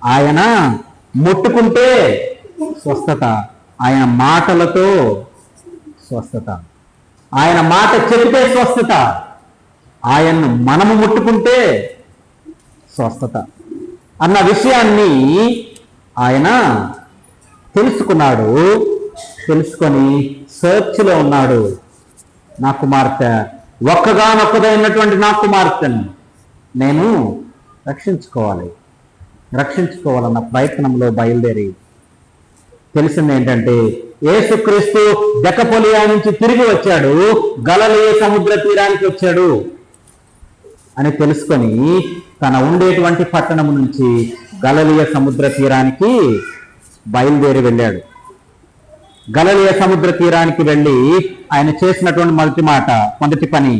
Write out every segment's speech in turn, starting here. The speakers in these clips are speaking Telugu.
ఆయన ముట్టుకుంటే స్వస్థత, ఆయన మాటలతో స్వస్థత, ఆయన మాట చెబితే స్వస్థత, ఆయన్ను మనము ముట్టుకుంటే స్వస్థత అన్న విషయాన్ని ఆయన తెలుసుకున్నాడు. తెలుసుకొని సర్చ్లో ఉన్నాడు. నా కుమార్తె, ఒక్కగానొక్కదైనటువంటి నా కుమార్తెను నేను రక్షించుకోవాలన్న ప్రయత్నంలో బయలుదేరి తెలిసింది ఏంటంటే యేసుక్రీస్తు దెకపొలియా నుంచి తిరిగి వచ్చాడు, గలిలయ సముద్ర తీరానికి వచ్చాడు అని తెలుసుకొని తన ఉండేటువంటి పట్టణం నుంచి గలిలయ సముద్ర తీరానికి బయలుదేరి వెళ్ళాడు. గలిలయ సముద్ర తీరానికి వెళ్ళి ఆయన చేసినటువంటి మొదటి పని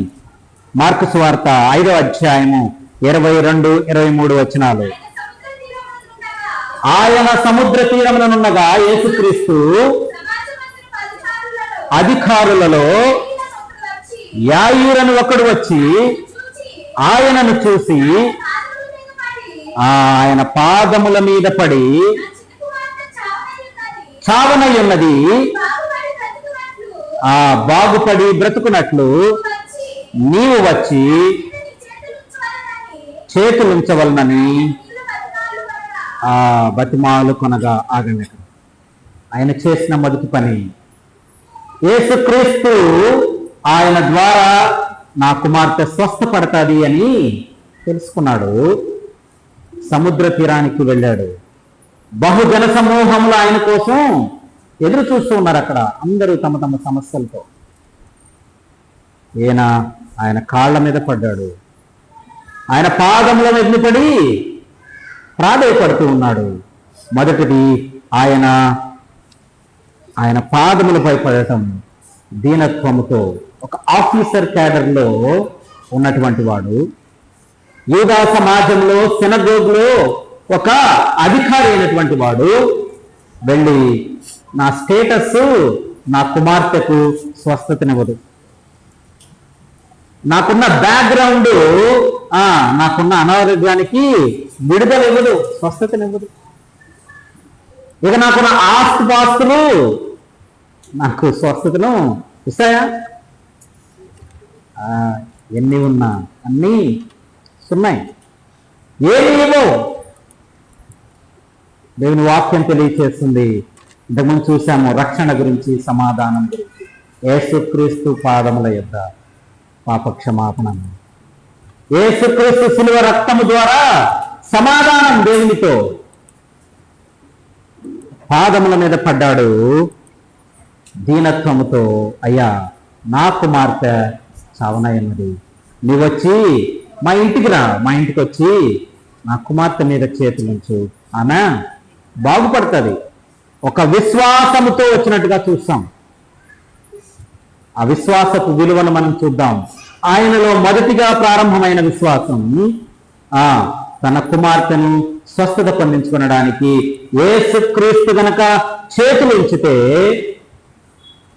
మార్కు సువార్త 5వ అధ్యాయము 22-23 వచనాలు. ఆయన సముద్ర తీరముననున్నగా యేసుక్రీస్తు అధికారులలో యాయీరను ఒకడు వచ్చి ఆయనను చూసి ఆయన పాదముల మీద పడి, చావనయ్యున్నది, బాగుపడి బ్రతుకున్నట్లు నీవు వచ్చి చేతులుంచవలనని బతిమాలు కొనగా ఆగండి. ఆయన చేసిన మొదటి పని, యేసుక్రీస్తు ఆయన ద్వారా నా కుమార్తె స్వస్థపడతాది అని తెలుసుకున్నాడు. సముద్ర తీరానికి వెళ్ళాడు. బహుజన సమూహములు ఆయన కోసం ఎదురు చూస్తూ ఉన్నారు. అక్కడ అందరూ తమ తమ సమస్యలతో. ఆయన కాళ్ళ మీద పడ్డాడు, ఆయన పాదముల మీద పడి ప్రాధేయపడుతూ ఉన్నాడు. మొదటిది ఆయన పాదములపై పడటం దీనత్వముతో. ఒక ఆఫీసర్ క్యాడర్లో ఉన్నటువంటి వాడు, యూదా సమాజంలో సినగోగులో ఒక అధికారి అయినటువంటి వాడు వెళ్ళి నా స్టేటస్ నా కుమార్తెకు స్వస్థతనివ్వదు, నాకున్న బ్యాక్గ్రౌండ్ నాకున్న అనారోగ్యానికి విడుదల ఇవ్వదు, స్వస్థతనివ్వదు, ఇక నాకున్న ఆస్తిపాస్తులు నాకు స్వస్థతను ఇస్తాయా? ఎన్ని ఉన్నా అన్నీ ఉన్నాయి, ఏమి ఇవ్వవు. దేవుని వాక్యం తెలియచేస్తుంది. ఇంతకుముందు చూసాము రక్షణ గురించి, సమాధానం గురించి. యేసుక్రీస్తు పాదముల యొద్ద పాపక్షమాపణ, యేసుక్రీస్తు శిలువ రక్తము ద్వారా సమాధానం దేవునితో. పాదముల మీద పడ్డాడు దీనత్వముతో. అయ్యా, నా కుమార్తె చావనయ్యున్నది, నీవొచ్చి మా ఇంటికి రా, మా ఇంటికి వచ్చి నా కుమార్తె మీద చేతులుంచు, ఆమె బాగుపడుతుంది. ఒక విశ్వాసముతో వచ్చినట్టుగా చూస్తాం. ఆ విశ్వాసపు విలువను మనం చూద్దాం. ఆయనలో మొదటిగా ప్రారంభమైన విశ్వాసం తన కుమార్తెను స్వస్థత పొందించుకొనడానికి యేసుక్రీస్తు గనక చేతులు ఉంచితే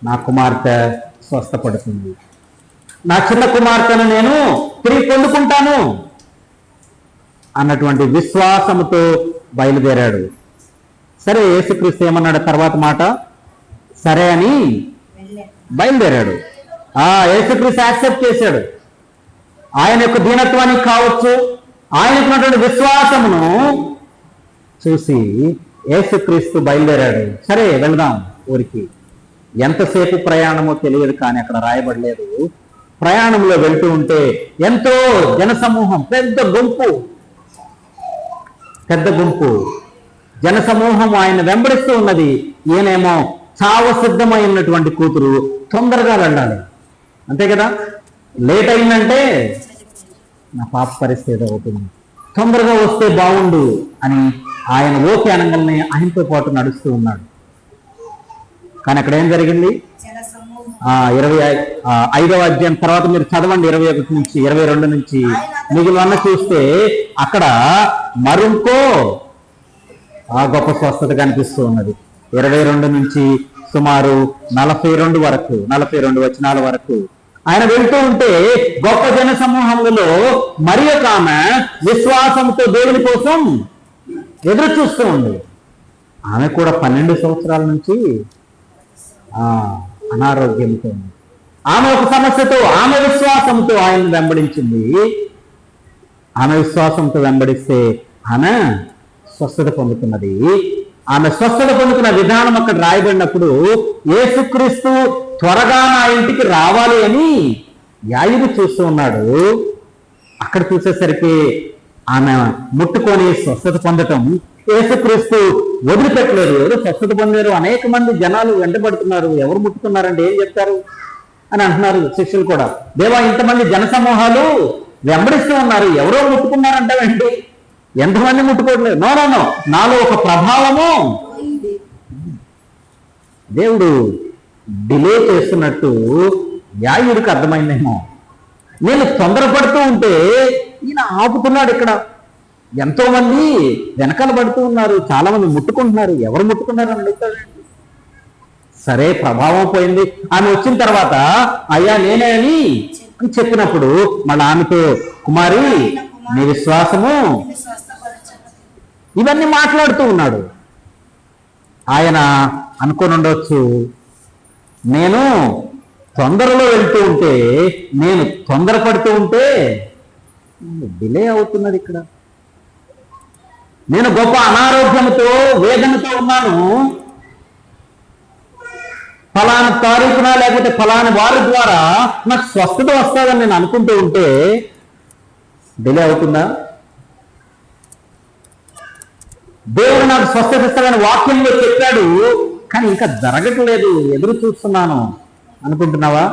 నా కుమార్తె స్వస్థపడుతుంది, నా చిన్న కుమార్తెను నేను తిరిగి పొందుకుంటాను అన్నటువంటి విశ్వాసముతో బయలుదేరాడు. సరే, యేసుక్రీస్తు ఏమన్నాడు తర్వాత మాట? సరే అని బయలుదేరాడు. యేసుక్రీస్తు యాక్సెప్ట్ చేశాడు. ఆయన యొక్క దీనత్వానికి కావచ్చు, ఆయనకున్నటువంటి విశ్వాసమును చూసి యేసుక్రీస్తు బయలుదేరాడు. సరే, వెళదాం ఊరికి. ఎంతసేపు ప్రయాణమో తెలియదు, కానీ అక్కడ రాయబడలేదు. ప్రయాణంలో వెళ్తూ ఉంటే ఎంతో జనసమూహం, పెద్ద గుంపు జనసమూహం ఆయన వెంబడిస్తూ ఉన్నది. ఈయనేమో చావ సిద్ధమై ఉన్నటువంటి కూతురు, తొందరగా వెళ్ళాలి, అంతే కదా. లేట్ అయిందంటే నా పాప పరిస్థితి అవుతుంది, తొందరగా వస్తే బాగుండు అని ఆయన ఓకే అనగానే ఆయనతో పాటు నడుస్తూ ఉన్నాడు. కానీ అక్కడ ఏం జరిగింది? 25వ అధ్యాయం తర్వాత మీరు చదవండి, 21 నుంచి 22 నుంచి మిగిలిన చూస్తే అక్కడ మరొకో గొప్ప స్వస్థత కనిపిస్తూ ఉన్నది. 22 నుంచి సుమారు 42 వచనాల వరకు ఆయన వెళ్తూ ఉంటే గొప్ప జన సమూహములలో మరి ఒక ఆమె విశ్వాసంతో దేవుని కోసం ఎదురు చూస్తూ ఉంది. ఆమె కూడా 12 సంవత్సరాల నుంచి అనారోగ్యంతో ఉంది. ఆమె ఒక సమస్యతో, ఆమె విశ్వాసంతో ఆయన వెంబడించింది. ఆమె విశ్వాసంతో వెంబడిస్తే ఆమె స్వస్థత పొందుతున్నది. ఆమె స్వస్థత పొందుతున్న విధానం అక్కడ రాయబడినప్పుడు యేసుక్రీస్తు త్వరగా నా ఇంటికి రావాలి అని యాయిరు చూస్తూ ఉన్నాడు. అక్కడ చూసేసరికి ఆమె ముట్టుకొని స్వస్థత పొందటం యేసుక్రీస్తు వదిలిపెట్టలేదు. ఎవరు స్వస్థత పొందారు, అనేక మంది జనాలు వెంటబడుతున్నారు, ఎవరు ముట్టుకున్నారంటే ఏం చెప్తారు అని అంటున్నారు శిష్యులు కూడా. దేవా, ఇంతమంది జనసమూహాలు వెంబడిస్తూ ఉన్నారు, ఎవరో ముట్టుకున్నారంటావేంటి? ఎంతమంది ముట్టుకోవట్లేదు. నో, నాలో ఒక ప్రభావము దేవుడు డిలే చేస్తున్నట్టు యాయుడికి అర్థమైందేమో. నేను తొందరపడుతూ ఉంటే ఈయన ఆపుతున్నాడు. ఇక్కడ ఎంతో మంది వెనకాల పడుతూ ఉన్నారు, చాలా మంది ముట్టుకుంటున్నారు, ఎవరు ముట్టుకున్నారు అని అడుగుతాడండి. సరే, ప్రభావం పోయింది. ఆమె వచ్చిన తర్వాత అయ్యా నేనే అని చెప్పినప్పుడు మళ్ళీ ఆమెతో కుమారి నీ విశ్వాసము, ఇవన్నీ మాట్లాడుతూ ఉన్నాడు. ఆయన అనుకొని ఉండవచ్చు, నేను తొందరలో వెళ్తూ ఉంటే, నేను తొందరపడుతూ ఉంటే డిలే అవుతున్నది. ఇక్కడ నేను గొప్ప అనారోగ్యంతో వేదనతో ఉన్నాను, ఫలానా తారీఖున లేకపోతే ఫలాని వారి ద్వారా నాకు స్వస్థత వస్తుందని నేను అనుకుంటూ ఉంటే డిలే అవుతుందా? దేవుడు నాకు స్వస్థత ఇస్తాడని వాక్యంలో చెప్పాడు, కానీ ఇంకా జరగట్లేదు, ఎదురు చూస్తున్నాను అనుకుంటున్నావా?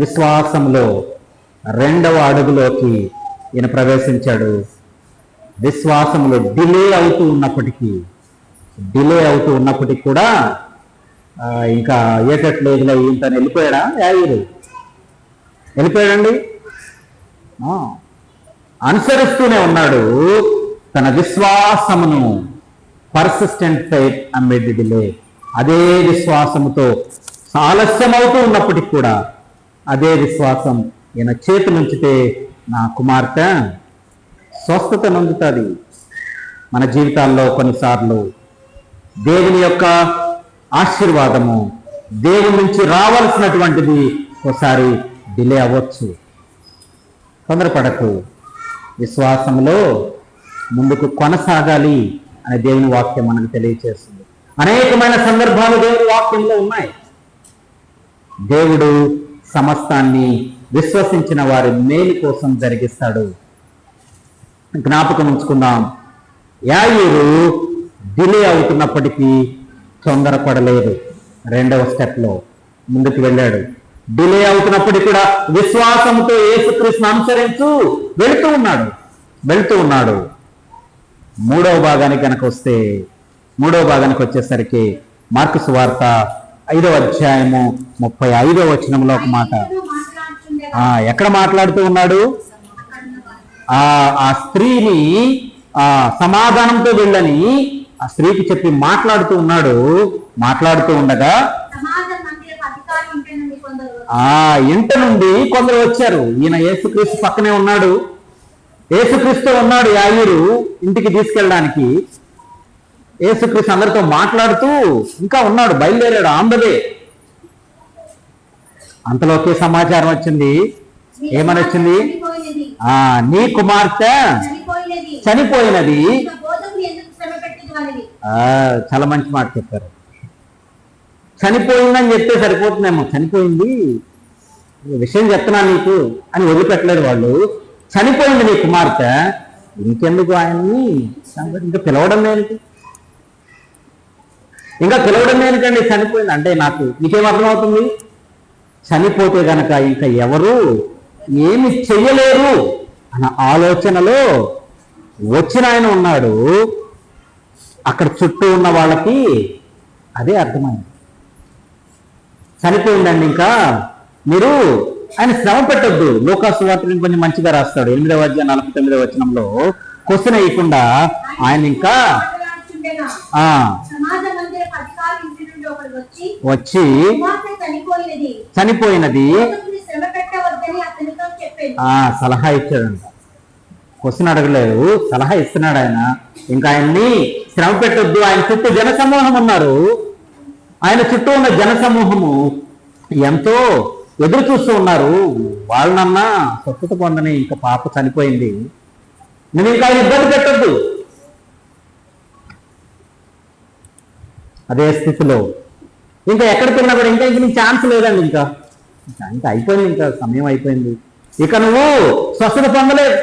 విశ్వాసంలో 2వ అడుగులోకి ఈయన ప్రవేశించాడు. విశ్వాసంలో డిలే అవుతూ ఉన్నప్పటికీ కూడా ఇంకా ఏటట్లేదులో ఇంత వెళ్ళిపోయాడా? యాయిరు వెళ్ళిపోయాడండి. అనుసరిస్తూనే ఉన్నాడు తన విశ్వాసమును. Persistent faith amid delay. అదే విశ్వాసముతో ఆలస్యమవుతూ ఉన్నప్పటికీ కూడా అదే విశ్వాసం ఈయన చేతి నుంచితే నా కుమార్తె స్వస్థత నొందుతుంది. మన జీవితాల్లో కొన్నిసార్లు దేవుని యొక్క ఆశీర్వాదము, దేవుని నుంచి రావాల్సినటువంటిది ఒకసారి డిలే అవ్వచ్చు. తొందరపడకు, విశ్వాసంలో ముందుకు కొనసాగాలి అనే దేవుని వాక్యం మనకు తెలియజేస్తుంది. అనేకమైన సందర్భాలు దేవుని వాక్యంలో ఉన్నాయి. దేవుడు సమస్తాన్ని విశ్వసించిన వారి మేలు కోసం జరిగిస్తాడు. జ్ఞాపకం ఉంచుకుందాం, యాయిరు డిలే అవుతున్నప్పటికీ తొందరపడలేదు. 2వ స్టెప్లో ముందుకు వెళ్ళాడు. డిలే అవుతున్నప్పటికీ కూడా విశ్వాసంతో యేసుక్రీస్తును అనుసరించు వెళుతూ ఉన్నాడు. 3వ భాగానికి కనుక వస్తే, 3వ భాగానికి వచ్చేసరికి మార్కు సువార్త 5వ అధ్యాయము 35వ వచనంలో ఒక మాట. ఎక్కడ మాట్లాడుతూ ఉన్నాడు? ఆ స్త్రీని సమాధానంతో వెళ్ళని ఆ స్త్రీకి చెప్పి మాట్లాడుతూ ఉన్నాడు. మాట్లాడుతూ ఉండగా ఇంట నుండి కొందరు వచ్చారు. ఈయన యేసుక్రీస్తు పక్కనే ఉన్నాడు, యేసుక్రీస్తు ఉన్నాడు. యాయిరు ఇంటికి తీసుకెళ్ళడానికి యేసుక్రీస్తు అందరితో మాట్లాడుతూ ఇంకా ఉన్నాడు, బయలుదేరాడు ఆన్ ద వే. అంతలోకే సమాచారం వచ్చింది. ఏమని వచ్చింది? నీ కుమార్తె చనిపోయినది. చాలా మంచి మాట చెప్పారు. చనిపోయిందని చెప్తే సరిపోతుందేమో. చనిపోయింది, విషయం చెప్తున్నా నీకు అని వదిలిపెట్టలేదు వాళ్ళు. చనిపోయింది నీ కుమార్తె, ఇంకెందుకు ఆయన్ని ఇంకా పిలవడం దేనికండి? చనిపోయింది అంటే నీకేం అర్థమవుతుంది? చనిపోతే గనక ఇంకా ఎవరు ఏమి చెయ్యలేరు అన్న ఆలోచనలో వచ్చిన ఆయన ఉన్నాడు. అక్కడ చుట్టూ ఉన్న వాళ్ళకి అదే అర్థమైంది. చనిపోయిందండి, ఇంకా మీరు ఆయన శ్రమ పెట్టద్దు. లోకాసు వార్తని కొంచెం మంచిగా రాస్తాడు. 8వ అధ్యాయం 49వ వచనంలో క్వశ్చన్ వేయకుండా ఆయన ఇంకా వచ్చి చనిపోయినది సలహా ఇచ్చాడంట. క్వశ్చన్ అడగలేదు, సలహా ఇస్తున్నాడు ఆయన. ఇంకా ఆయన్ని శ్రమ పెట్టొద్దు. ఆయన చుట్టూ జనసమూహం ఉన్నారు. ఆయన చుట్టూ ఉన్న జనసమూహము ఎంతో ఎదురు చూస్తూ ఉన్నారు. వాళ్ళనన్నా స్వస్థత పొందని, ఇంకా పాప చనిపోయింది, నువ్వు ఇంకా ఇబ్బంది పెట్టొద్దు. అదే స్థితిలో ఇంకా ఎక్కడికి వెళ్ళినా కూడా ఇంకా నీకు ఛాన్స్ లేదండి, ఇంకా అయిపోయింది, ఇంకా సమయం అయిపోయింది, ఇక నువ్వు స్వస్థత పొందలేదు,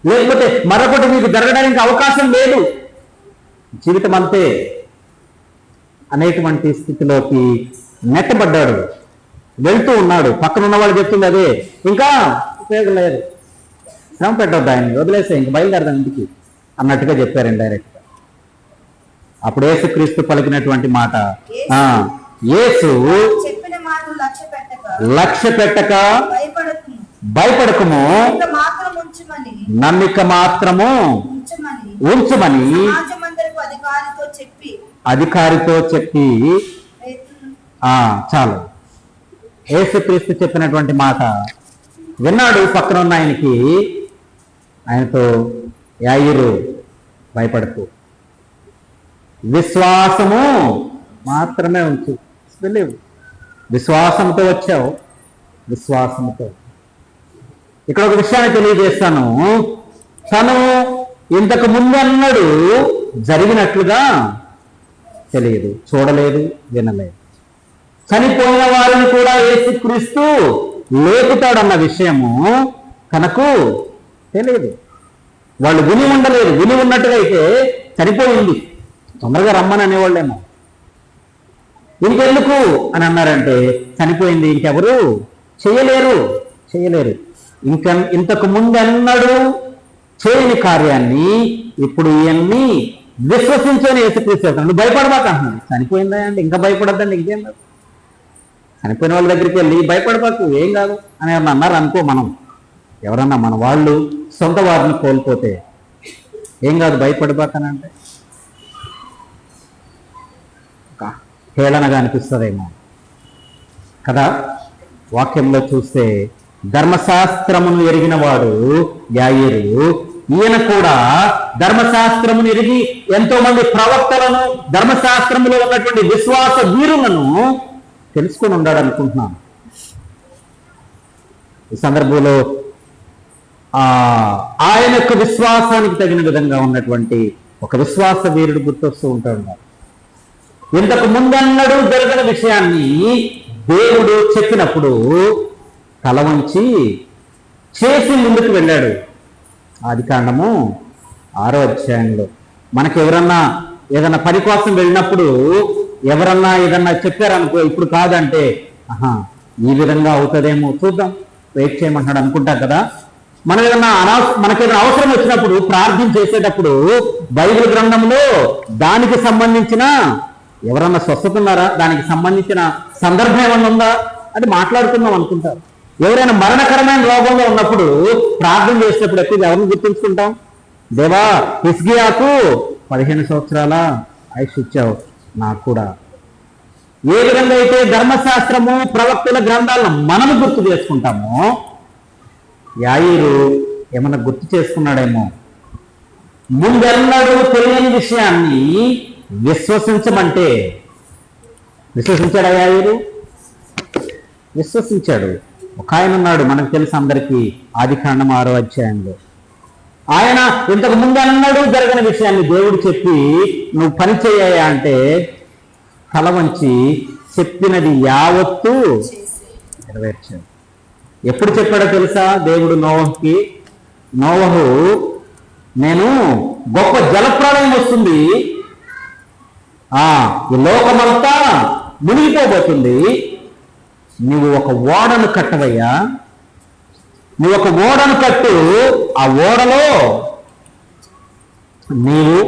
లేకపోతే మరొకటి మీకు జరగడానికి అవకాశం లేదు, జీవితం అంతే అనేటువంటి స్థితిలోకి నెట్టబడ్డాడు. వెళ్తూ ఉన్నాడు. పక్కన ఉన్న వాళ్ళు చెప్తుంది అదే, ఇంకా ఉపయోగం లేదు, శ్రమ పెట్టొద్దు, ఆయన వదిలేసే, ఇంక బయలుదేరదాం ఇంటికి అన్నట్టుగా చెప్పారండి డైరెక్ట్. అప్పుడు యేసుక్రీస్తు పలికినటువంటి మాట, యేసు లక్ష్య పెట్టక భయపడకము, నమ్మిక మాత్రము ఉంచమని అధికారితో చెప్పి చాలు. యేసుక్రీస్తు చెప్పినటువంటి మాట విన్నాడు పక్కన ఉన్న ఆయనకి. ఆయనతో, యాయిరు భయపడకు, విశ్వాసము మాత్రమే ఉంచు. విశ్వాసంతో వచ్చావు, విశ్వాసంతో. ఇక్కడ ఒక విషయాన్ని తెలియజేస్తాను. తను ఇంతకు ముందు అన్నాడు జరిగినట్లుగా తెలియదు, చూడలేదు, వినలేదు. చనిపోయిన వారిని కూడా యేసుక్రీస్తు లేపుతాడన్న విషయము తనకు తెలియదు. వాళ్ళు విని ఉండలేదు. విని ఉన్నట్టుగా అయితే చనిపోయింది, తొందరగా రమ్మని అనేవాళ్ళేమో. ఇంకెందుకు అని అన్నారంటే చనిపోయింది, ఇంకెవరు చేయలేరు. ఇంతకు ముందు అన్నాడు చేయని కార్యాన్ని ఇప్పుడు ఇవన్నీ విశ్వసించని యేసుక్రీస్తు. నువ్వు భయపడబాక అంటున్నాడు. చనిపోయిందా అంటే ఇంకా భయపడద్దండి, ఇంకేం కాదు. చనిపోయిన వాళ్ళ దగ్గరికి వెళ్ళి భయపడబాకు, ఏం కాదు అని అన్నారు అనుకో. మనం ఎవరన్నా మన వాళ్ళు సొంత వారిని కోల్పోతే ఏం కాదు భయపడబాకనంటే హేళనగా అనిపిస్తుందేమో కదా. వాక్యంలో చూస్తే ధర్మశాస్త్రమును ఎరిగిన వాడు యాయిరు, ఈయన కూడా ధర్మశాస్త్రమును ఎరిగి ఎంతో మంది ప్రవక్తలను, ధర్మశాస్త్రములో ఉన్నటువంటి విశ్వాస వీరులను తెలుసుకొని ఉన్నాడు అనుకుంటున్నాను. ఈ సందర్భంలో ఆయన యొక్క విశ్వాసానికి తగిన విధంగా ఉన్నటువంటి ఒక విశ్వాస వీరుడు గుర్తొస్తూ ఉంటాడు. ఇంతకు ముందన్నడు జరిగిన విషయాన్ని దేవుడు చెప్పినప్పుడు తల వంచి చేసి ముందుకు వెళ్ళాడు. ఆదికాండము 6వ అధ్యాయంలో మనకి ఎవరన్నా ఏదన్నా పని కోసం వెళ్ళినప్పుడు ఎవరన్నా ఏదన్నా చెప్పారనుకో, ఇప్పుడు కాదంటే ఈ విధంగా అవుతుందేమో చూద్దాం, వెయిట్ చేయమంటాడు అనుకుంటాం కదా. మనకేదైనా అవసరం వచ్చినప్పుడు ప్రార్థన చేసేటప్పుడు బైబిల్ గ్రంథంలో దానికి సంబంధించిన ఎవరన్నా స్వస్థత ఉన్నారా, దానికి సంబంధించిన సందర్భం ఏమన్నా ఉందా అది మాట్లాడుకుందాం అనుకుంటారు. ఎవరైనా మరణకరమైన రోగంలో ఉన్నప్పుడు ప్రార్థన చేసేటప్పుడు ఎక్కువ ఎవరిని గుర్తుంచుకుంటాం? దేవా, హిజ్కియాకు 15 సంవత్సరాల ఆయుష్ ఇచ్చావు, నాకు కూడా. ఏ విధంగా అయితే ధర్మశాస్త్రము ప్రవక్తల గ్రంథాలను మనము గుర్తు చేసుకుంటామో, యాయిరు ఏమన్నా గుర్తు చేసుకున్నాడేమో. ముందెన్నడూ తెలియని విషయాన్ని విశ్వసించమంటే విశ్వసించాడు యాయిరు, విశ్వసించాడు. ఒక ఆయన ఉన్నాడు, మనకు తెలుసు అందరికీ, ఆదికాండం 6వ అధ్యాయంలో. ఆయన ఇంతకు ముందు అన్నాడు జరగని విషయాన్ని దేవుడు చెప్పి నువ్వు పని చేయాయా అంటే తల వంచి చెప్పినది యావత్తు నెరవేర్చాడు. ఎప్పుడు చెప్పాడో తెలుసా దేవుడు నోవహుకి? నోవహు, నేను గొప్ప జలప్రళయం వస్తుంది, ఈ లోకమంతా మునిగిపోబోతుంది, నువ్వు ఒక ఓడను కట్టవయ్యా, నువ్వు ఒక ఓడను కట్టు, ఆ ఓడలో నీవు,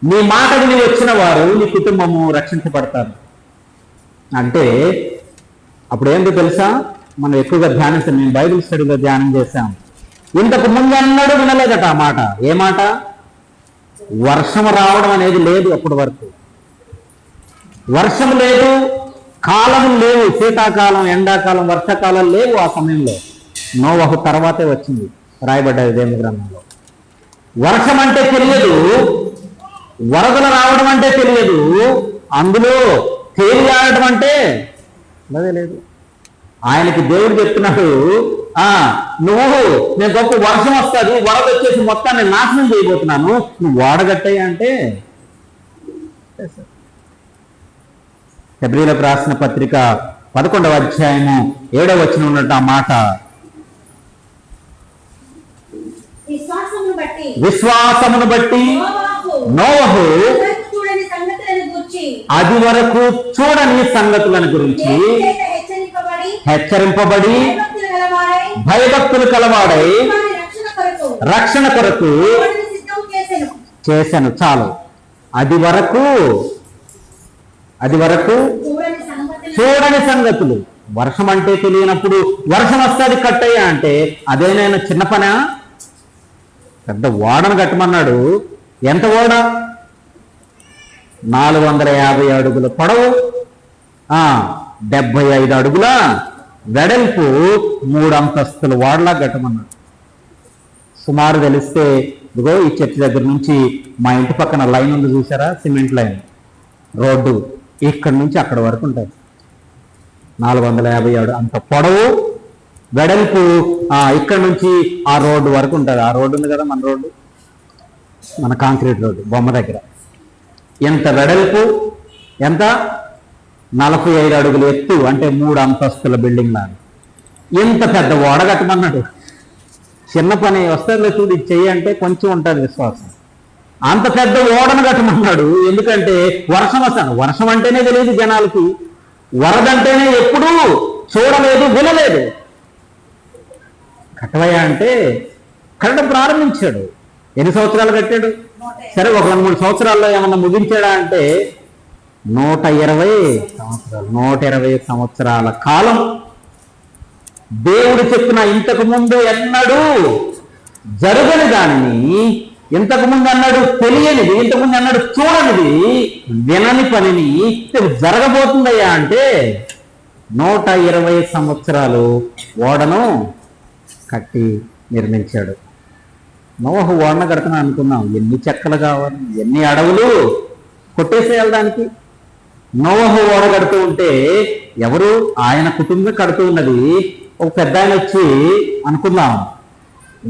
నీ మాట విని వచ్చిన వారు, నీ కుటుంబము రక్షించబడతారు అంటే. అప్పుడు ఏంటో తెలుసా, మనం ఎక్కువగా ధ్యానిస్తాం, మేము బైబిల్ స్టడీలో ధ్యానం చేశాం. ఇంతకు ముందు అన్నాడు వినలేదట ఆ మాట. ఏ మాట? వర్షం రావడం అనేది లేదు అప్పటి వరకు. వర్షం లేదు, కాలం లేవు, శీతాకాలం, ఎండాకాలం, వర్షాకాలం లేవు ఆ సమయంలో. నోవహు తర్వాతే వచ్చింది, రాయబడ్డది దేవుని గ్రంథంలో. వర్షం అంటే తెలియదు, వరదలు రావడం అంటే తెలియదు, అందులో తేలియాడటం అంటే అదే లేదు. ఆయనకి దేవుడు చెప్తున్నాడు, నువ్వు నేను గొప్ప వర్షం వస్తుంది, వరద వచ్చేసి మొత్తాన్ని నాశనం చేయబోతున్నాను, నువ్వు వాడగట్టయ్యా అంటే. హెబ్రీయులకు రాసిన పత్రిక 11వ అధ్యాయము 7వ వచనం ఉన్నట్టు ఆ మాట, విశ్వాసమును బట్టి నోవహు అది వరకు చూడని సంగతులను గురించి హెచ్చరింపబడి భయభక్తులు కలవాడై రక్షణ కొరకు చేశాను. చాలు. అది వరకు చూడని సంగతులు. వర్షం అంటే తెలియనప్పుడు వర్షం వస్తుంది కట్టయ్యా అంటే అదేనైనా చిన్న పనా? పెద్ద ఓడను కట్టమన్నాడు. ఎంత ఓడ? 450 అడుగుల పొడవు, 75 అడుగుల వెడల్పు, 3 అంతస్తుల ఓడలా కట్టమన్నాడు. సుమారు తెలిస్తే ఇదిగో ఈ చర్చి దగ్గర నుంచి మా ఇంటి పక్కన లైన్ ఉంది చూసారా, సిమెంట్ లైన్ రోడ్డు, ఇక్కడి నుంచి అక్కడ వరకు ఉంటుంది. 450 అంత పొడవు, వెడల్పు, ఇక్కడ నుంచి ఆ రోడ్డు వరకు ఉంటుంది. ఆ రోడ్డు ఉంది కదా, మన రోడ్డు, మన కాంక్రీట్ రోడ్డు బొమ్మ దగ్గర. ఎంత వెడల్పు, ఎంత? 45 అడుగులు ఎత్తు, అంటే 3 అంతస్తుల బిల్డింగ్ లాగా. ఎంత పెద్ద ఓడ కట్టమన్నాడు. చిన్న పని వస్తుంది చూడు, ఇది చెయ్యి అంటే కొంచెం ఉంటుంది విశ్వాసం. అంత పెద్ద ఓడను కట్టమన్నాడు. ఎందుకంటే వర్షం వస్తాను. వర్షం అంటేనే తెలియదు జనాలకి, వరదంటేనే ఎప్పుడూ చూడలేదు, వినలేదు. కట్టవయ్యా అంటే కట్టడం ప్రారంభించాడు. ఎన్ని సంవత్సరాలు కట్టాడు? సరే, ఒక 2-3 సంవత్సరాల్లో ఏమన్నా ముగించాడా అంటే 120 సంవత్సరాలు. 120 సంవత్సరాల కాలం దేవుడు చెప్పిన ఇంతకు ముందు ఎన్నడూ జరగని దానిని, ఇంతకు ముందు అన్నాడు తెలియనిది, ఇంతకుముందు అన్నాడు చూడనిది, వినని పనిని జరగబోతుందయ్యా అంటే 120 సంవత్సరాలు ఓడను కట్టి నిర్మించాడు. నోవహు ఓడను కడుతున్నా అనుకున్నాం, ఎన్ని చెక్కలు కావాలి, ఎన్ని అడవులు కొట్టేసేయాలి దానికి. నోవహు ఓడ కడుతూ ఉంటే ఎవరు? ఆయన కుటుంబం కడుతూ ఉన్నది. ఒక పెద్ద ఆయన వచ్చి అనుకుందాం,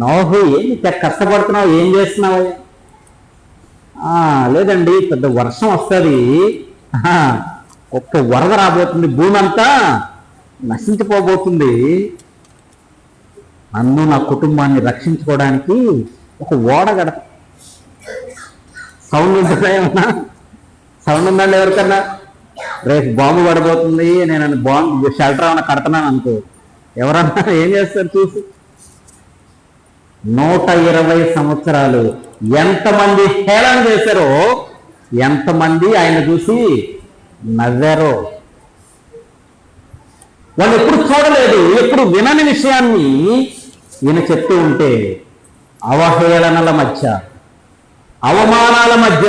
నోవహు ఏమి కష్టపడుతున్నావు, ఏం చేస్తున్నావు? లేదండి, పెద్ద వర్షం వస్తుంది, ఒక్క వరద రాబోతుంది, భూమి అంతా నశించిపోబోతుంది, నన్ను నా కుటుంబాన్ని రక్షించుకోవడానికి ఒక ఓడ కడత. సౌండ్ ఉంటుందా? ఏమన్నా సౌండ్ ఉందండి ఎవరికన్నా? రేపు బాంబు పడబోతుంది, నేను బాంబు షెల్టర్ ఏమన్నా కడతాను అనుకో, ఎవరన్నా ఏం చేస్తారు చూసి. 120 సంవత్సరాలు ఎంతమంది హేళన చేశారో, ఎంతమంది ఆయన చూసి నవ్వారో. వాళ్ళు ఎప్పుడు చూడలేదు, ఎప్పుడు వినని విషయాన్ని ఈయన చెప్తూ ఉంటే అవహేళనల మధ్య, అవమానాల మధ్య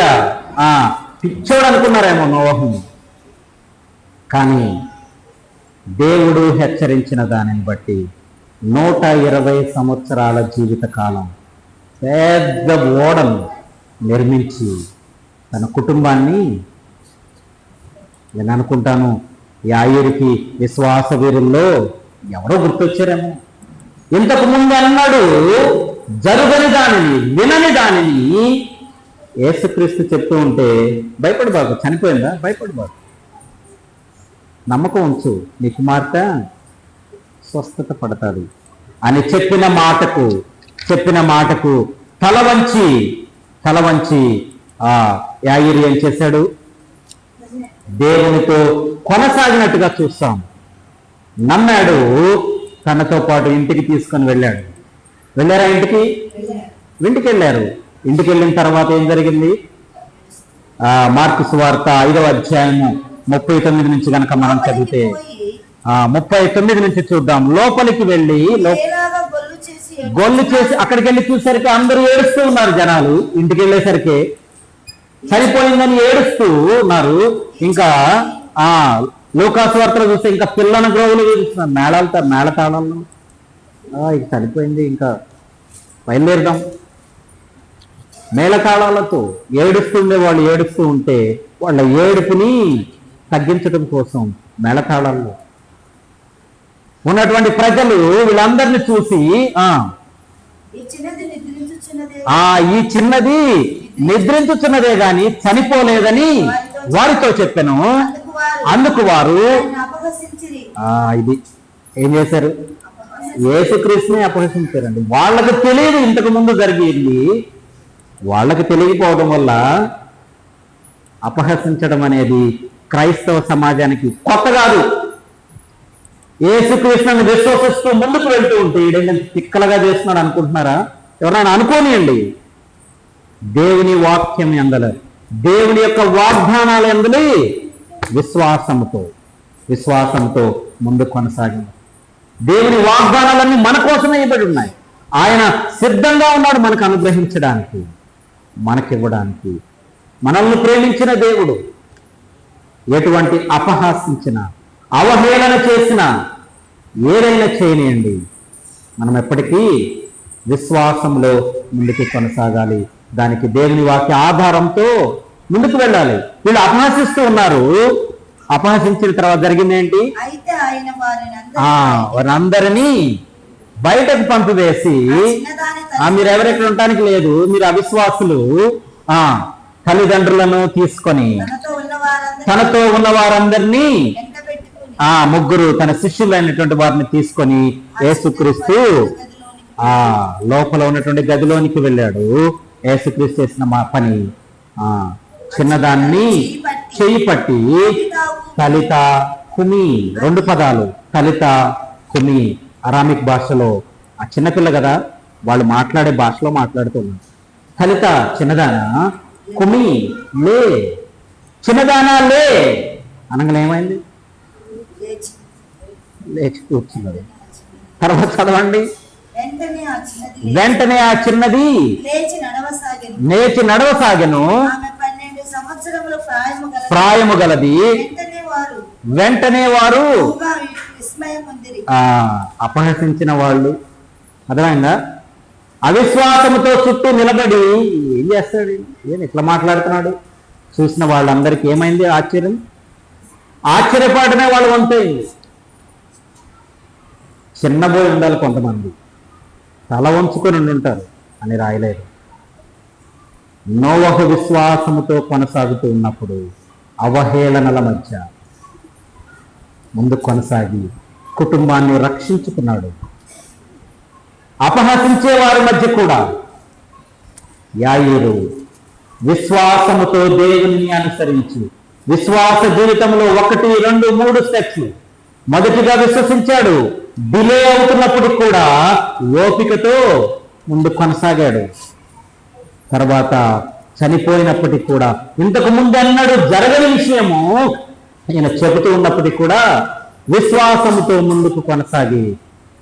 పిచ్చోడు అనుకున్నారేమో నోవహు. కానీ దేవుడు హెచ్చరించిన దానిని బట్టి 120 సంవత్సరాల జీవిత కాలం పెద్ద ఓడను నిర్మించి తన కుటుంబాన్ని, నేను అనుకుంటాను యాయిరికి విశ్వాస వీరుల్లో ఎవరో గుర్తొచ్చారేమో. ఇంతకు ముందు అన్నాడు జరగని దానిని, వినని దానిని యేసుక్రీస్తు చెప్తూ ఉంటే భయపడబాకు, చనిపోయిందా? భయపడబాకు, నమ్మకం ఉంచు, నీ కుమార్తె స్వస్థత పడతాడు అని చెప్పిన మాటకు తల వంచి యాయిరు ఏం చేశాడు? దేవునితో కొనసాగినట్టుగా చూస్తాం. నమ్మాడు, తనతో పాటు ఇంటికి తీసుకొని వెళ్ళాడు. వెళ్ళారా? ఇంటికి వెళ్ళారు. ఇంటికి వెళ్ళిన తర్వాత ఏం జరిగింది? మార్కు సువార్త 5వ అధ్యాయము 39 నుంచి కనుక మనం చదివితే 39 నుంచి చూద్దాం. లోపలికి వెళ్ళి గొల్లు చేసి అక్కడికి వెళ్ళి చూసరికి అందరూ ఏడుస్తూ ఉన్నారు. జనాలు ఇంటికి వెళ్ళేసరికి చనిపోయిందని ఏడుస్తూ ఉన్నారు. ఇంకా లూకాసు వార్తలో చూస్తే ఇంకా పిల్లల గ్రోవులు చూస్తున్నారు, మేళతాళాలను. ఇక చనిపోయింది, ఇంకా బయలుదేరదాం. మేళతాళాలతో ఏడుస్తుండే వాళ్ళు ఏడుస్తూ ఉంటే వాళ్ళ ఏడుపుని తగ్గించడం కోసం మేళతాళాల్లో ఉన్నటువంటి ప్రజలు వీళ్ళందరినీ చూసి ఈ చిన్నది నిద్రించుచున్నదే గాని చనిపోలేదని వారితో చెప్పాను. అందుకు వారు ఇది ఏం చేశారు? యేసుక్రీస్తుని అపహసించారండి. వాళ్ళకి తెలియదు ఇంతకు ముందు జరిగింది. వాళ్ళకి తెలియకపోవడం వల్ల అపహసించడం అనేది క్రైస్తవ సమాజానికి కొత్త కాదు. యేసుక్రీస్తుని విశ్వసిస్తూ ముందుకు వెళ్తూ ఉంటే ఈడేంటి తిక్కలుగా చేస్తున్నాడు అనుకుంటున్నారా? ఎవరైనా అనుకోనియండి. దేవుని వాక్యం ఎందులో, దేవుని యొక్క వాగ్దానాలు ఎందులో విశ్వాసంతో ముందుకు కొనసాగింది. దేవుని వాగ్దానాలన్నీ మన కోసమే ఇవ్వబడి ఉన్నాయి. ఆయన సిద్ధంగా ఉన్నాడు మనకు అనుగ్రహించడానికి, మనకివ్వడానికి. మనల్ని ప్రేమించిన దేవుడు ఎటువంటి అపహాసించిన, అవహేళన చేసిన ఏదైనా చేయనియండి, మనం ఎప్పటికీ విశ్వాసంలో ముందుకు కొనసాగాలి. దానికి దేవుని వాక్య ఆధారంతో ముందుకు వెళ్ళాలి. వీళ్ళు అపహసిస్తూ ఉన్నారు. అపహసించిన తర్వాత జరిగింది ఏంటి? వారందరినీ బయటకు పంపివేసి, మీరు ఎవరెక్కడ ఉండటానికి లేదు, మీరు అవిశ్వాసులు, తల్లిదండ్రులను తీసుకొని తనతో ఉన్న వారందరినీ ముగ్గురు తన శిష్యులైనటువంటి వారిని తీసుకొని యేసుక్రీస్తు లోపల ఉన్నటువంటి గదిలోనికి వెళ్ళాడు. యేసుక్రీస్తు చేసిన మా పని, చిన్నదాన్ని చేయి పట్టి తలిత కుమి, 2 పదాలు తలిత కుమి, అరామిక్ భాషలో. ఆ చిన్నపిల్ల కదా, వాళ్ళు మాట్లాడే భాషలో మాట్లాడుతున్నారు. తలిత చిన్నదానా, కుమి లే, చిన్నదానా లే అనగానే ఏమైంది? లేచి కూర్చున్నది. తర్వాత చదవండి. వెంటనే ఆ చిన్నది లేచి నడవసాగెను. ప్రాయము గలది. వెంటనే వారు అపహసించిన వాళ్ళు, అర్థమైందా? అవిశ్వాసముతో చుట్టూ నిలబడి ఏం చేస్తాడు, ఏం ఇట్లా మాట్లాడుతున్నాడు? చూసిన వాళ్ళందరికీ ఏమైంది? ఆశ్చర్యపడమే వాళ్ళు వంతైంది. చిన్నబోయి ఉండాలి కొంతమంది, తల వంచుకొని ఉంటారు అని రాయలేదు. నోవహు విశ్వాసముతో కొనసాగుతూ ఉన్నప్పుడు అవహేళనల మధ్య ముందు కొనసాగి కుటుంబాన్ని రక్షించుకున్నాడు. అపహసించే వారి మధ్య కూడా యాయీరు విశ్వాసముతో దేవుని అనుసరించి, విశ్వాస జీవితంలో 1, 2, 3 స్టెప్స్. మొదటిగా విశ్వసించాడు, డిలే అవుతున్నప్పుడు కూడా ఓపికతో ముందు కొనసాగాడు. తర్వాత చనిపోయినప్పటికీ కూడా, ఇంతకు ముందు అన్నాడు జరగని విషయము ఈయన చెబుతూ ఉన్నప్పటికీ కూడా విశ్వాసముతో ముందుకు కొనసాగి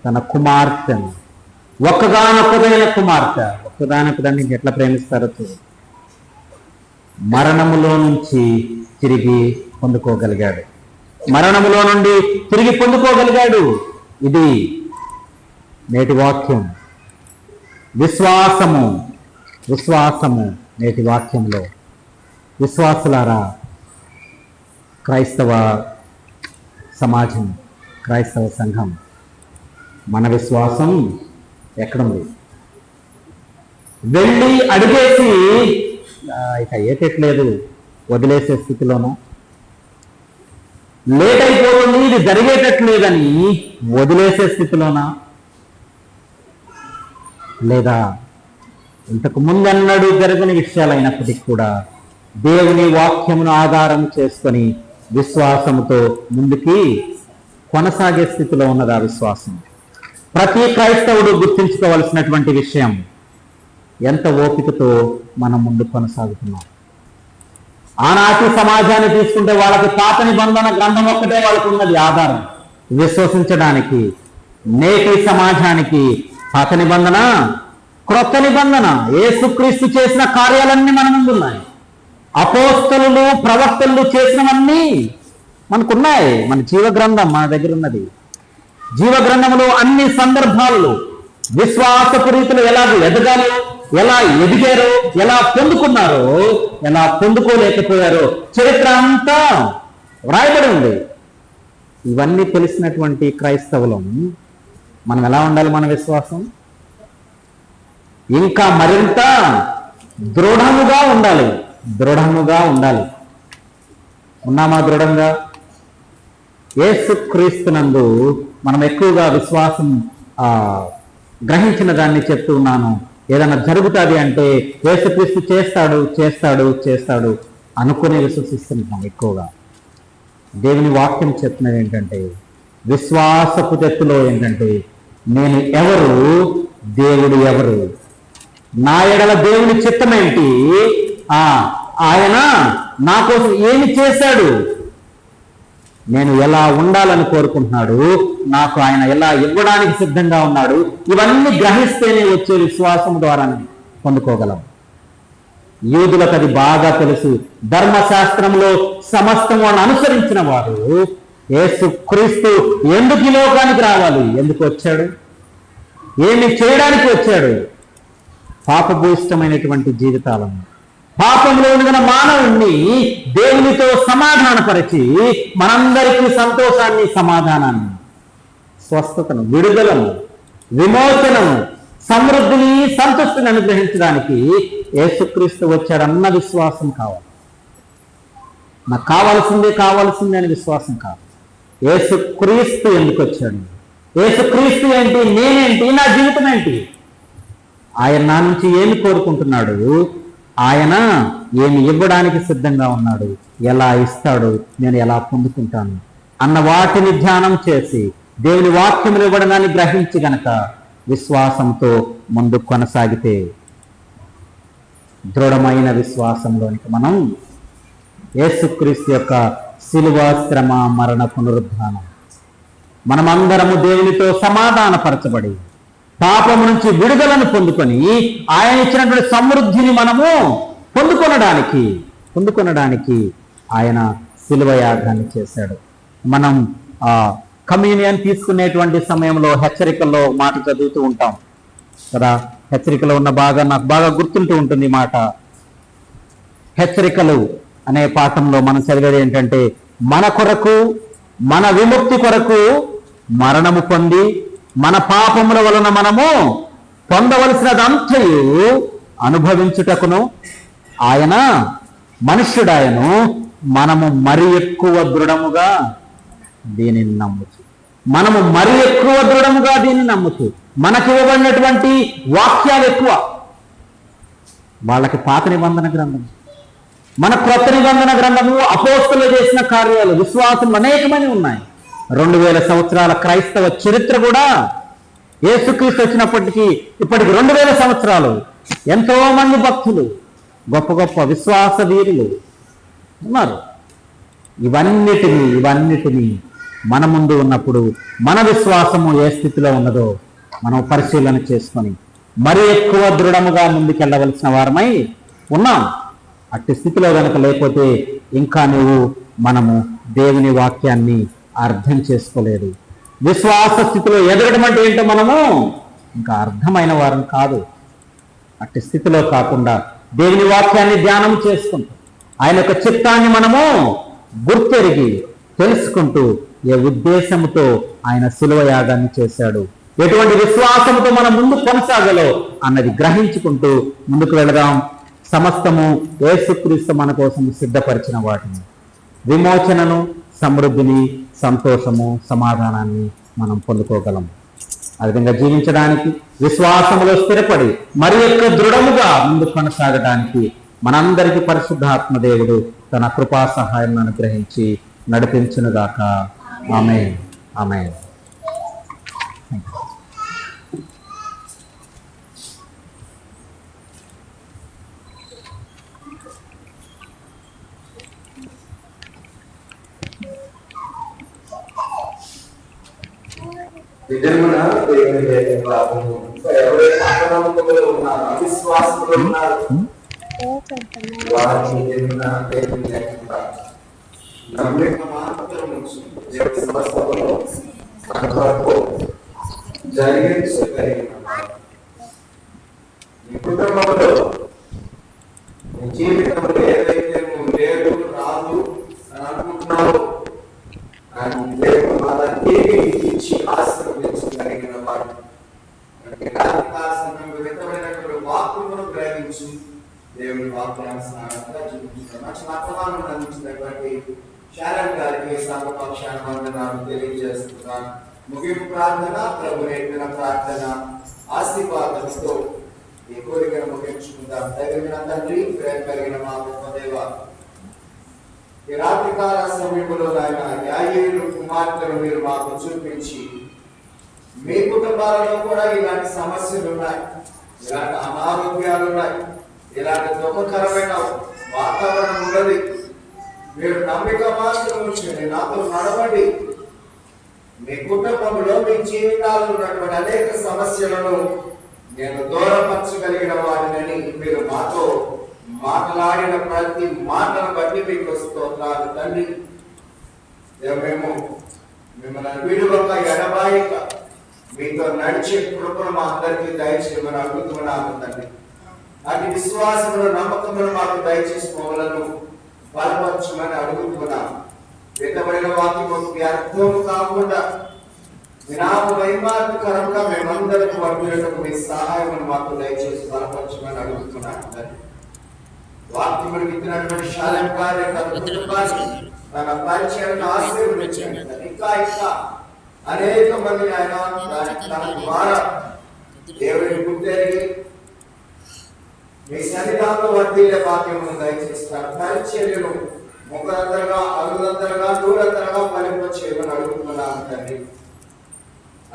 తన కుమార్తెను, ఒక్కగానొక్కదైన కుమార్తె, ఒక్కగానొక్కదాన్ని ఎట్లా ప్రేమిస్తారో చూడండి, మరణములో నుంచి తిరిగి పొందుకోగలిగాడు. మరణములో నుండి తిరిగి పొందుకోగలిగాడు. ఇది నేటి వాక్యం. విశ్వాసము నేటి వాక్యంలో. విశ్వాసులారా, క్రైస్తవ సమాజం, క్రైస్తవ సంఘం, మన విశ్వాసం ఎక్కడుంది? వెళ్ళి అడిగేసి ఇక ఏటట్లేదు వదిలేసే స్థితిలోనూ, లేట్ అయిపోతుంది ఇది జరిగేటట్లేదని వదిలేసే స్థితిలోనా, లేదా ఇంతకు ముందన్నడు జరగని విషయాలైనప్పటికీ కూడా దేవుని వాక్యమును ఆధారం చేసుకొని విశ్వాసముతో ముందుకి కొనసాగే స్థితిలో ఉన్నది ఆ విశ్వాసం? ప్రతి క్రైస్తవుడు గుర్తించుకోవలసినటువంటి విషయం, ఎంత ఓపికతో మనం ముందు కొనసాగుతున్నాం. ఆనాటి సమాజాన్ని తీసుకుంటే వాళ్ళకి పాత నిబంధన గ్రంథం ఒక్కటే వాళ్ళకు ఉన్నది ఆధారం విశ్వసించడానికి. నేటి సమాజానికి పాత నిబంధన, క్రొత్త నిబంధన, యేసుక్రీస్తు చేసిన కార్యాలన్నీ మన ముందు ఉన్నాయి. అపోస్తలులు, ప్రవక్తలు చేసినవన్నీ మనకున్నాయి. మన జీవ గ్రంథం మన దగ్గర ఉన్నది. జీవ గ్రంథంలో అన్ని సందర్భాలలో విశ్వాసపు రీతిలో ఎలాగ ఎదగాలో, ఎలా ఎదిగారో, ఎలా పొందుకున్నారో, ఎలా పొందుకోలేకపోయారో చరిత్ర అంతా వ్రాయబడి ఉంది. ఇవన్నీ తెలిసినటువంటి క్రైస్తవులం మనం ఎలా ఉండాలి? మన విశ్వాసం ఇంకా మరింత దృఢముగా ఉండాలి. దృఢముగా ఉండాలి. ఉన్నామా దృఢంగా? యేసుక్రీస్తునందు మనం ఎక్కువగా విశ్వాసం గ్రహించిన దాన్ని చెప్తూ ఉన్నాను. ఏదైనా జరుగుతుంది అంటే యేసుక్రీస్తు చేస్తాడు చేస్తాడు చేస్తాడు అనుకునే విశ్వసిస్తున్నాం ఎక్కువగా. దేవుని వాక్యం చెప్తున్నది ఏంటంటే, విశ్వాసపు తెత్తులో ఏంటంటే, నేను ఎవరు, దేవుడు ఎవరు, నా ఎడల దేవుని చిత్తమేంటి, ఆయన నా కోసం ఏమి చేశాడు, నేను ఎలా ఉండాలని కోరుకుంటున్నాడు, నాకు ఆయన ఎలా ఇవ్వడానికి సిద్ధంగా ఉన్నాడు, ఇవన్నీ గ్రహిస్తేనే వచ్చే విశ్వాసం ద్వారానే పొందుకోగలం. యూదులకు అది బాగా తెలుసు. ధర్మశాస్త్రంలో సమస్తము అనుసరించిన వారు యేసుక్రీస్తు ఎందుకు ఈ లోకానికి రావాలి, ఎందుకు వచ్చాడు, ఏమి చేయడానికి వచ్చాడు? పాపభూయిష్టమైనటువంటి జీవితాలను, పాపంలో ఉన్న మానవుణ్ణి దేవునితో సమాధానపరిచి మనందరికీ సంతోషాన్ని, సమాధానాన్ని, స్వస్థతను, విడుదలను, విమోచనను, సమృద్ధిని, సంతృప్తిని అనుగ్రహించడానికి యేసుక్రీస్తు వచ్చాడన్న విశ్వాసం కావాలి. నాకు కావాల్సిందే అని విశ్వాసం కావాలి. యేసుక్రీస్తు ఎందుకు వచ్చాడు, యేసుక్రీస్తు ఏంటి, నేనేంటి, నా జీవితం ఏంటి, ఆయన నా నుంచి ఏమి కోరుకుంటున్నాడు, ఆయన ఏమి ఇవ్వడానికి సిద్ధంగా ఉన్నాడు, ఎలా ఇస్తాడు, నేను ఎలా పొందుకుంటాను అన్న వాటిని ధ్యానం చేసి దేవుని వాక్యములు ఇవ్వడాన్ని గ్రహించి గనక విశ్వాసంతో ముందుకు కొనసాగితే దృఢమైన విశ్వాసంలోనికి మనం యేసుక్రీస్తు యొక్క శిలువ, శ్రమ, మరణ, పునరుద్ధానం, మనమందరము దేవునితో సమాధానపరచబడి పాపము నుంచి విడుదలను పొందుకొని ఆయన ఇచ్చినటువంటి సమృద్ధిని మనము పొందుకొనడానికి ఆయన శిలువ యాగాన్ని చేశాడు. మనం కమ్యూనియన్ తీసుకునేటువంటి సమయంలో హెచ్చరికల్లో మాట చదువుతూ ఉంటాం కదా. హెచ్చరికలో ఉన్న నాకు బాగా గుర్తుంటూ ఉంటుంది మాట. హెచ్చరికలు అనే పాఠంలో మనం చదివేది ఏంటంటే, మన కొరకు, మన విముక్తి కొరకు మరణము పొంది మన పాపముల వలన మనము పొందవలసినదంతయు అనుభవించుటకును ఆయన మనుష్యుడాయను, మనము మరి ఎక్కువ దృఢముగా దీనిని నమ్ముచు, మనకి ఇవ్వబడినటువంటి వాక్యాలు ఎక్కువ. వాళ్ళకి పాత నిబంధన గ్రంథం, మన క్రొత్త నిబంధన గ్రంథము, అపోస్తలులు చేసిన కార్యాలు, విశ్వాసం అనేకమని ఉన్నాయి. 2000 సంవత్సరాల క్రైస్తవ చరిత్ర కూడా యేసుక్రీస్తు వచ్చినప్పటికీ ఇప్పటికి 2000 సంవత్సరాలు. ఎంతో మంది భక్తులు, గొప్ప గొప్ప విశ్వాస వీరులు ఉన్నారు. ఇవన్నిటినీ మన ముందు ఉన్నప్పుడు మన విశ్వాసము ఏ స్థితిలో ఉన్నదో మనం పరిశీలన చేసుకొని మరి ఎక్కువ దృఢముగా ముందుకెళ్ళవలసిన వారమై ఉన్నాం. అట్టి స్థితిలో కనుక లేకపోతే ఇంకా మనము దేవుని వాక్యాన్ని అర్థం చేసుకోలేదు. విశ్వాస స్థితిలో ఎదగడం అంటే ఏంటో మనము ఇంకా అర్థమైన వారం కాదు. అట్టి స్థితిలో కాకుండా దేవుని వాక్యాన్ని ధ్యానం చేసుకుంటూ ఆయన యొక్క చిత్తాన్ని మనము గుర్తెరిగి తెలుసుకుంటూ ఏ ఉద్దేశంతో ఆయన శిలువ యాగాన్ని చేశాడు, ఎటువంటి విశ్వాసంతో మనం ముందు కొనసాగలో అన్నది గ్రహించుకుంటూ ముందుకు వెళదాం. సమస్తము యేసుక్రీస్తు మన కోసం సిద్ధపరిచిన వాటిని, విమోచనను, సమృద్ధిని, సంతోషము, సమాధానాన్ని మనం పొందుకోగలం. ఆ విధంగా జీవించడానికి, విశ్వాసములో స్థిరపడి మరి యొక్క దృఢముగా ముందుకు కొనసాగడానికి మనందరికీ పరిశుద్ధాత్మ దేవుడు తన కృపా సహాయం అనుగ్రహించి నడిపించునుగాక. ఆమేన్, ఆమేన్. నిజమున దేవుని లాభము. ఎవరైతే అపనమ్మకంలో ఉన్నారు, అవిశ్వాసంలో ఉన్నారు, వారిని నిజమున దేవుని నమ్మిక మాత్రము దేవుని సమస్తములో మన వరకు జరిగించగలిగిన ఈ కుటుంబంలో నీ జీవితంలో ఏదైతే నువ్వు లేదు రాదు అని అనుకుంటున్నావు అని దేవుడు అలాంటి ఇచ్చి ఆశీర్వదించగలిగిన వాడు. విధమైనటువంటి వాక్కులను గ్రహించి దేవుని వాక్యానుసారంగా చూపించిన మంచి వర్తమానం అందించినటువంటి శారన్ గారికి సంఘపక్షాన వందనాలు తెలియజేస్తున్నాను. ముగింపు ప్రార్థన, ప్రభు నేర్పిన ప్రార్థన ఆశీర్వాదంతో ఈ కోరికను ముగించుకుందాం. తగిన తండ్రి, ప్రేమ కలిగిన మా గొప్ప దేవ, ఈ రాత్రికాల సమయంలో ఆయన యాయేలు కుమార్తెను మీరు మాకు చూపించి, మీ కుటుంబాలలో కూడా ఇలాంటి సమస్యలు ఉన్నాయి, ఇలాంటి అనారోగ్యాలు ఉన్నాయి, ఇలాంటి దుఃఖకరమైన వాతావరణం ఉన్నది. మీరు నమ్మిక మాత్రం ఉంచండి, నాతో నడవండి. మీ కుటుంబంలో మీ జీవితాలు ఉన్నటువంటి అనేక సమస్యలను నేను దూరపరచగలిగిన వాడినని మీరు మాతో మాట్లాడిన ప్రతి మాటను బట్టి మీకు స్తోత్రాలు తండ్రి. మేము మిమ్మల్ని విడువక ఎడబాయక మీతో నడిచే కృపను మా అందరికీ దయచేయమని అడుగుతున్నాము తండ్రి. అటు విశ్వాసములు నమ్మకములు మాకు దయచేసుకోవాలను బలపరచమని అడుగుతున్నాము. విధమైన వాక్యము వ్యర్థం కాకుండా వినామ వైమార్గకరంగా మేమందరికి వర్తించడానికి మీ సహాయం మాకు దయచేసి బలపరచమని అడుగుతున్నాను తండ్రి. వాక్యములు ఇచ్చినటువంటి శాలం గారి తన పరిచయాన్ని ఆశీర్వదించండి. ఇంకా ఇంకా అనేక మంది ఆయన తన ద్వారా దేవుని గుర్తెరిగి మీ సన్నిధానంలో వర్తిల్లే వాక్యమును దయచేస్తారు. పరిచర్యను ముఖరంతరగా, అరుదంతరగా, దూరంతరగా ఫలింపచేయమని అడుగుతున్నాను తండ్రి.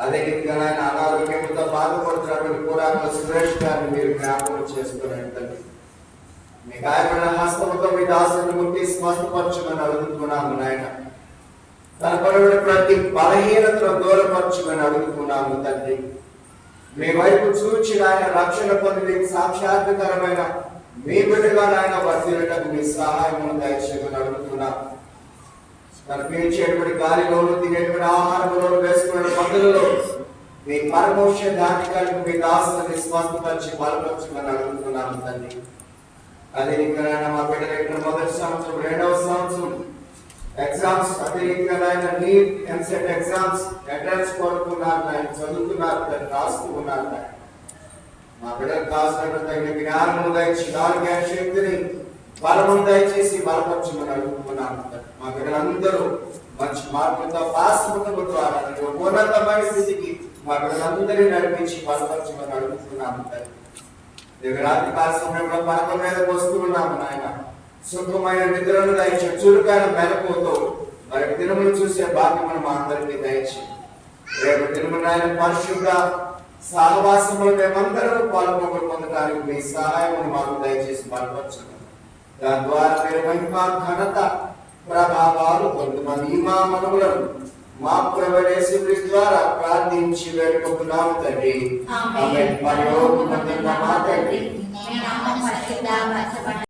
అదే రీతిగా ఆయన అనారోగ్యంతో బాధపడుతున్నటువంటి పురాణ సురేష్ గారిని మీరు జ్ఞాపకం చేసుకున్నాను తండ్రి. మీ గాయపడిన హస్తముతో మీ దాసుని ముట్టి స్వస్థపరచమని అడుగుతున్నాము నాయన. తన పరుడు ప్రతి బలహీనతను దూరపరచమని అడుగుతున్నాము తండ్రి. మీ వైపు చూచి ఆయన రక్షణ పొంది సాక్షాత్కరమైన మీ బిడ్డగా ఆయన వర్తిల్లటకు మీ సహాయమును దయచేయమని అడుగుతున్నాము. తను పీల్చేటువంటి గాలిలోను, తినేటువంటి ఆహారంలో, వేసుకున్న మందులలో మీ పరమోక్ష ధాన్యాలకు మీ దాసుని స్వస్థపరిచి బలపరచమని అడుగుతున్నాము తండ్రి. అదే రీతిగా మా బిడ్డలు ఇక్కడ మొదటి సంవత్సరం, రెండవ సంవత్సరం ఎగ్జామ్స్, అదే రీతిగా నీట్, ఎంసెట్ ఎగ్జామ్స్ ఎంట్రన్స్ కోరుకున్నారు, ఆయన చదువుతున్నారు, రాస్తూ ఉన్నారు. మా బిడ్డలు కావాల్సినటువంటి తగిన జ్ఞానము దయచి, ఆరోగ్య శక్తిని బలము దయచేసి బలపరచమని అడుగుతున్నాను. మా బిడ్డలందరూ మంచి మార్పులతో పాస్పుతము ద్వారా ఉన్నతమైన స్థితికి మా బిడ్డలందరినీ నడిపించి బలపరచమని అడుగుతున్నాము. రాత్రి కాల సమయంలో పరమ మీదకు వస్తూ ఉన్నాము నాయన. సుఖమైన నిద్రను దయచి, చురుకైన మెలకువతో మరి దినములు చూసే భాగ్యమును మా అందరికీ దయచి, రేపు దినమున ఆయన పరిశుద్ధ సహవాసములు మేమందరం పాల్గొని పొందడానికి మీ సహాయమును మాకు దయచేసి బలపరచండి. దాని ద్వారా మీరు మహిమ, ఘనత, ప్రభావాలు కొంతమంది ఇమామనులను మా ప్రభువైన యేసుక్రీస్తు ద్వారా ప్రార్థించి వేడుకుంటున్నాము తండ్రి. ఆమేన్. పరలోకమందున్న మా తండ్రి,